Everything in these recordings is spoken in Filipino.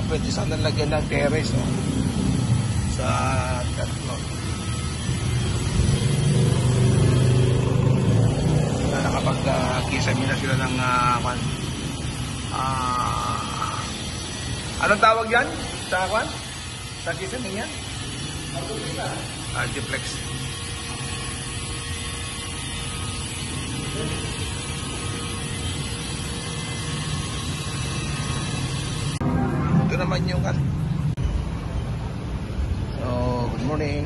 pwede sana lagyan ng terrace, no? Sa third floor. Na nakapag-kisame na sila ng anong tawag yan? Sa kwan? Sa kisame yan? Duplex. Ito naman yung kan. So, good morning.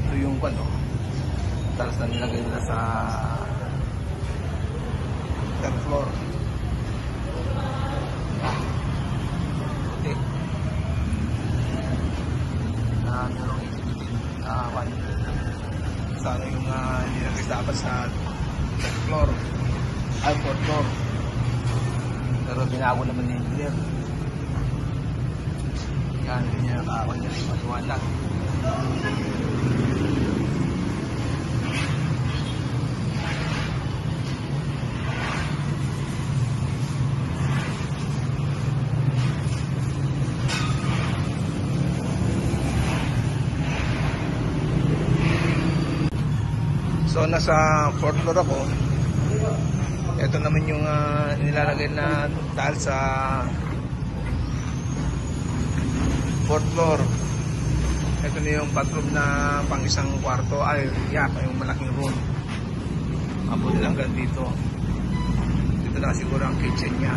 Ito yung kan, no? Tapos na nilagay nila sa third floor. Okay. Sana yung nilagay dapat sa third floor. Ay, fourth floor. Pero binago naman ni engineer. Yan, hindi niya nakakawan niya rin maliwanag. So, nasa fourth floor ako. Ito naman yung nilalagay na tile sa fourth floor. Ito na yung bathroom na pang isang kwarto. Ay, yung malaking room. Mabuti lang dito. Dito na siguro ang kitchen niya.